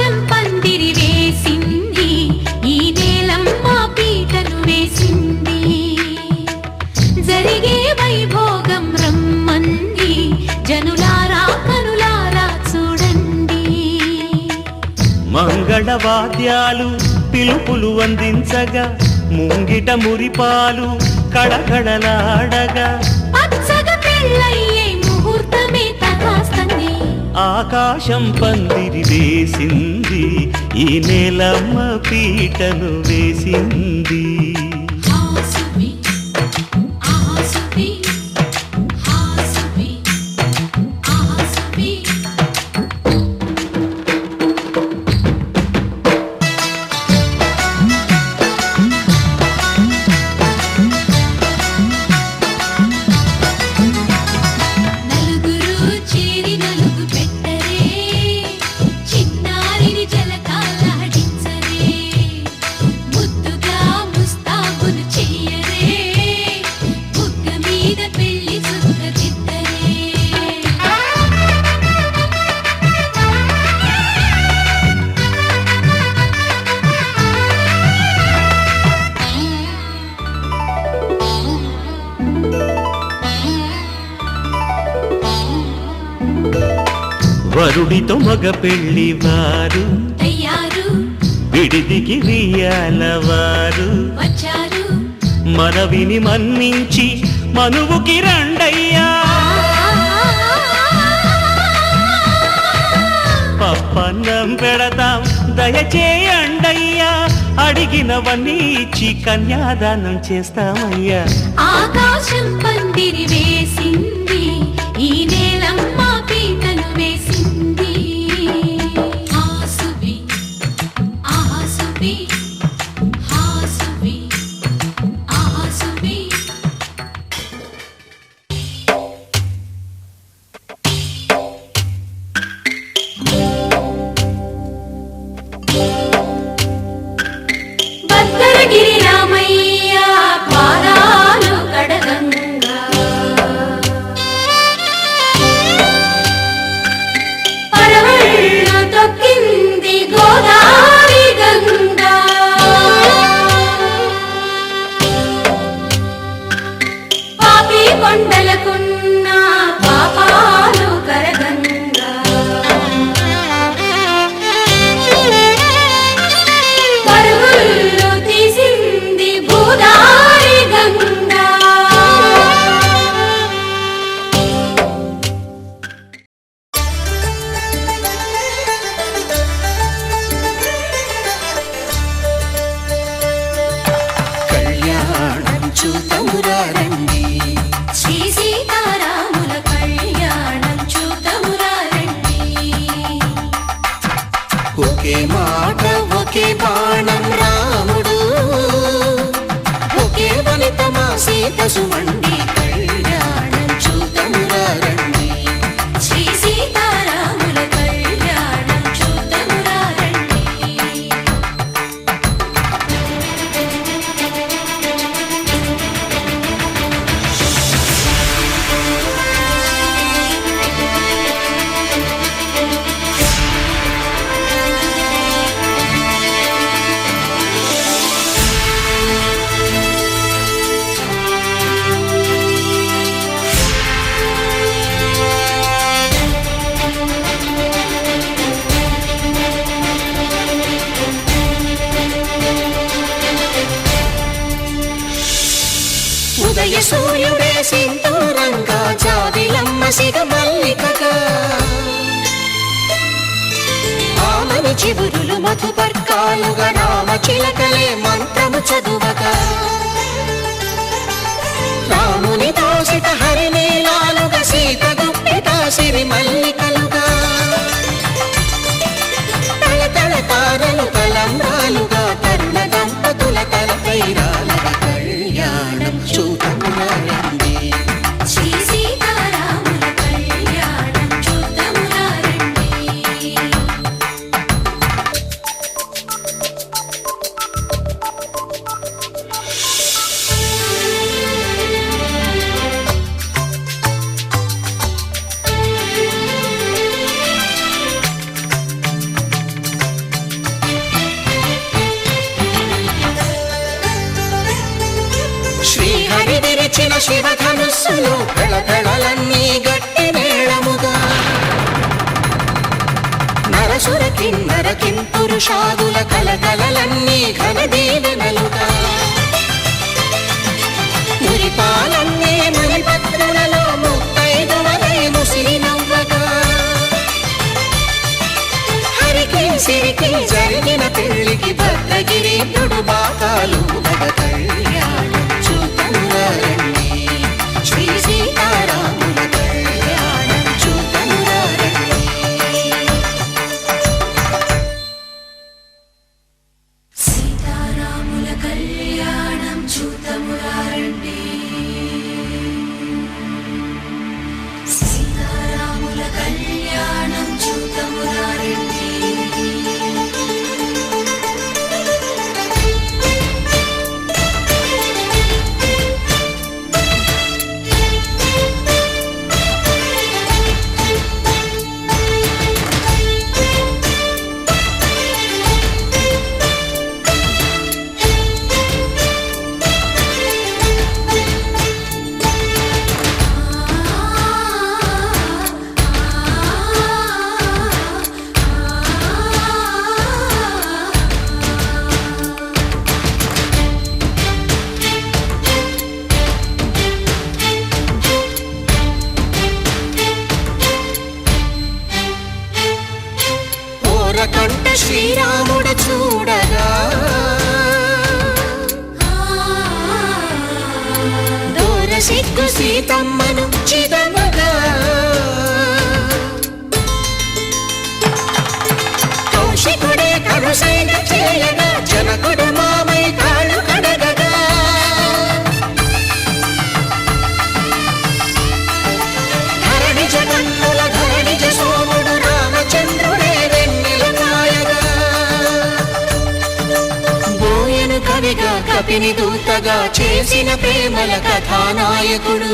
ఆకాశం పందిరి వేసింది, ఈ నేలమ్మ పీటను వేసింది. జరిగే వైభోగం రమ్మంది, జనులారా కనులారా చూడండి. మంగళవాద్యాలు పిలుపులు అందించగా, ముంగిట మురిపాలు కడకడలాడగా, పచ్చగా పెళ్ళయ్యే ముహూర్తమే తగాస్తుంది. ఆకాశం పందిరి వేసింది, ఈ నేలమ్మ పీటను వేసింది. వరుడితో మగ పెళ్లి వారు తయారు, విడిదికి వియ్యాలవారు వచ్చారు. మనవిని మన్నించి మనువుకి రండయ్యా, పప్పన్నం పెడతాం దయచేయండయ్యా, అడిగినవన్నీ ఇచ్చి కన్యాదానం చేస్తామయ్యా. ఆకాశం పందిరి వేసింది, ఈ నేలమ్మ పీటను వేసింది. హాసువి ఆసువి హాసువి ఆసువి. భద్రగిరి రామయ్య పాదాలు కడగంగా, పరవళ్ళు తొక్కింది గోదావరి గంగా. పాపి కొండలకున్న పాపాలు కరగంగా, పరుగులు తీసింది భూదారి గంగా. కళ్యాణం చూతమురా రండి, శ్రీ సీతారాముల కళ్యాణం చూతమురా రండి. ఒకే మాట ఒకే బాణం రాముడు, ఒకే వనిత మా సీత సుమండి. కళ్యాణం చూతమురా రండి, శ్రీ సీతారాముల కళ్యాణం చూతమురా రండి. ఉదయ సూర్యుడే సింధూరంగా, జాబిలమ్మ సిగ మల్లికగా, ఆమని చివురులు మధుపర్కాలుగా, రామ చిలకలే మంత్రము చదువగా, రాముని దోసిట హరినీలాలుగా, సీత గుప్పిట సిరి మల్లికలుగా, తల తల తారలు తలంబ్రాలుగా, తరుణ దంపతుల తలపై రాలగా. కళ్యాణం చూతమురా రండి, శ్రీ సీతారాముల కళ్యాణం చూతమురా రండి. నిలిచిన శివధనుస్సులు పెళపెళలన్నీ గట్టి మేళముగా నరసుర కిన్నర కింపురుషాదుల కలకలలన్నీ ఘన దీవెనలుగా మురిపాలన్నీ మణిపత్రులలో ముత్తైదువలై ముసిరి నవ్వగా హరికి సిరికి జరిగిన పెళ్లికి భద్రగిరీంద్రుడు బాకాలు మగ కళ్యాణం చూతమురారండి శ్రీ సీతారాముల కళ్యాణం చూతమురారండి సీతారాముల కళ్యాణం చూతమురారండి సీతారాముల కళ్యాణం చూతమురారండి కంట శ్రీరాముడు చూడగా దూర సిగ్గు సీతమ్మను చిదమగా కౌశికుడే కరుసైన చేయగా జనకుడు మామై కాళ్ళు కడగగా ధరణి జగన్నుల ధరణిజ సోముడు రామచంద్రుడే కవిగా కపిని దూతగా చేసిన ప్రేమల కథానాయకుడు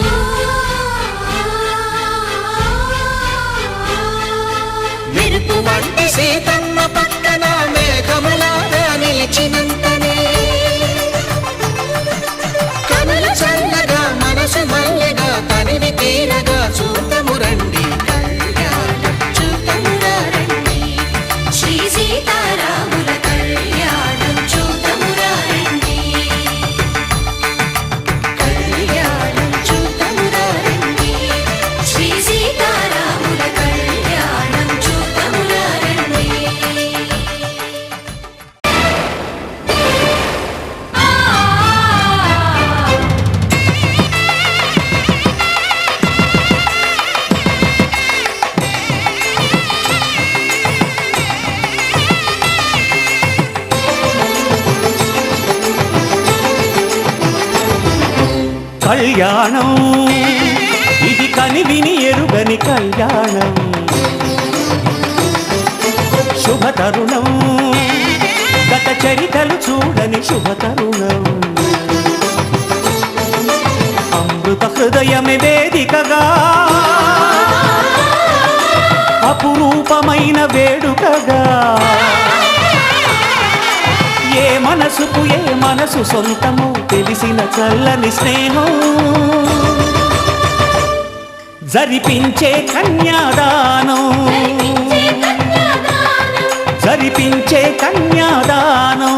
మెరుపు వంటి సీతమ్మ పక్కన మేఘములాగా నిలిచినంతనే కనుల చల్లగా మనసు మల్లెగా తనివి తీరగా చూతమురండి కళ్యాణం చూతమురారండి శ్రీ సీతారాముల కళ్యాణం చూతమురారండి కళ్యాణం చూతమురారండి శ్రీ సీతారాముల కళ్యాణం చూతమురారండి కళ్యాణం ఇది కనివిని ఎరుగని కళ్యాణం శుభతరుణం గత చరితలు చూడని శుభతరుణం అమృత హృదయమే వేదికగా అపురూపమైన వేడుకగా ఏ మనసుకు ఏ మనసు సొంతము తెలిసిన చల్లని స్నేహం జరిపించే కన్యాదానం జరిపించే కన్యాదానం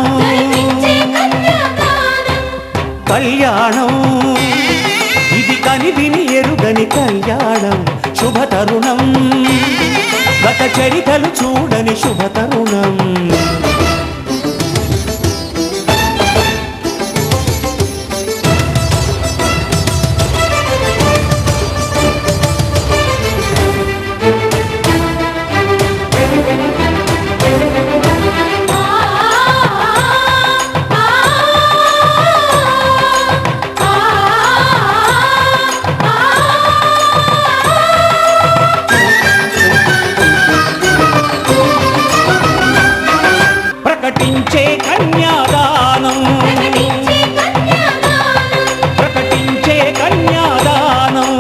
కళ్యాణం ఇది కనివిని ఎరుగని కళ్యాణం శుభతరుణం గత చరితలు చూడని శుభతరుణం ప్రకటించే కన్యాదానం ప్రకటించే కన్యాదానం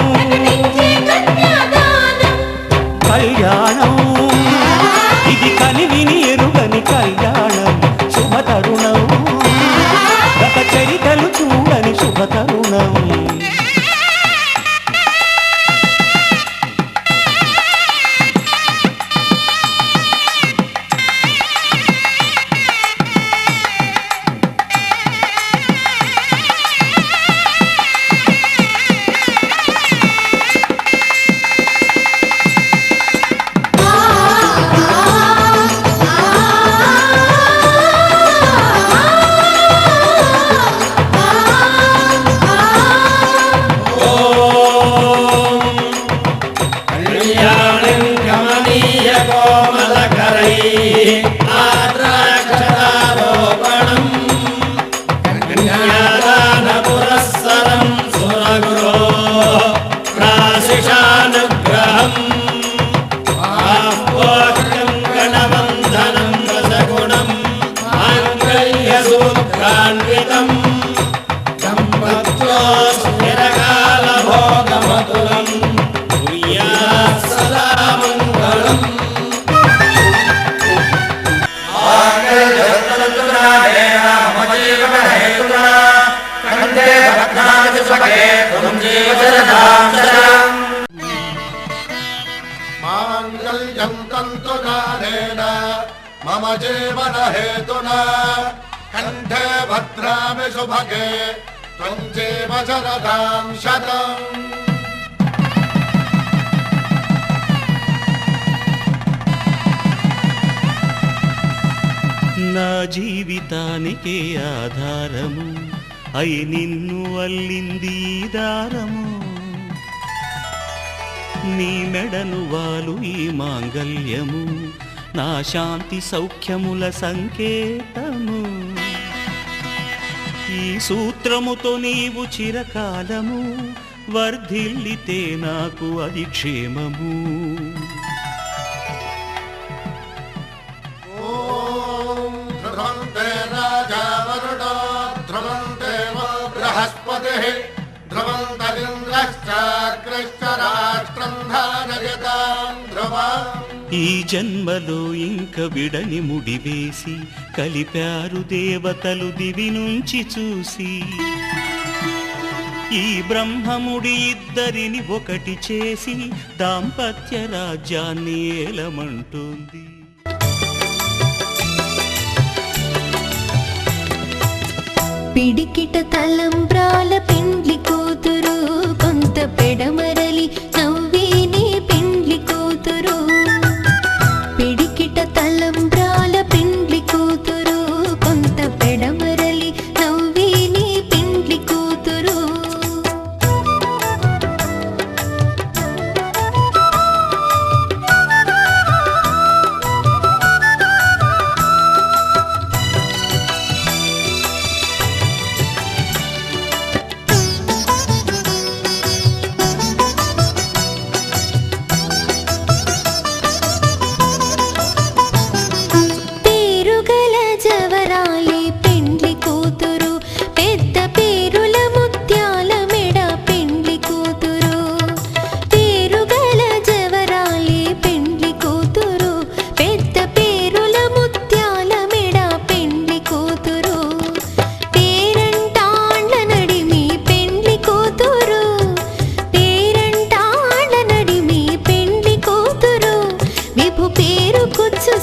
కళ్యాణం ఇది కనివిని ఎరుగని కళ్యాణం శుభతరుణం గత చరితలు చూడని శుభతరుణం मम जीवन हेतुना कंठे भद्रामि शुभगे त्वं जीव शरदां शतम् నా జీవితానికే ఆధారము అయి నిన్ను అల్లింది ఈ దారము నీ మెడను వాలు ఈ మాంగల్యము నా శాంతి సౌఖ్యముల సంకేతము ఈ సూత్రముతో నీవు చిరకాలము వర్ధిల్లితే నాకు అది క్షేమము राजा ध्रुवं देव बृहस्पतिः ध्रुवं तदिन्द्रश्चाग्रश्च राष्ट्रं धारयतां ध्रुवम् ఈ జన్మలో ఇంక విడని ముడివేసి కలిపారు దేవతలు దివి నుంచి చూసి ఈ బ్రహ్మముడి ఇద్దరిని ఒకటి చేసి దాంపత్య రాజ్యాన్ని ఏలమంటుంది పిడికిట తలంబ్రాల పెండ్లి కూతురు కొంత పెడమరలి నవ్వేనే పెండ్లి కూతురు పిడికిట తలంబ్రాల పెండ్లి కూతురు కొంత పెడమరలి నవ్వేనే పెండ్లి కూతురు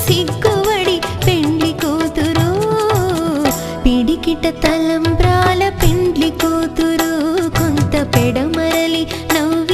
సిగ్గువడి పెండ్లి కూతురు పిడికిట తలంబ్రాల పెండ్లి కూతురు కొంత పెడమరలి నవ్వి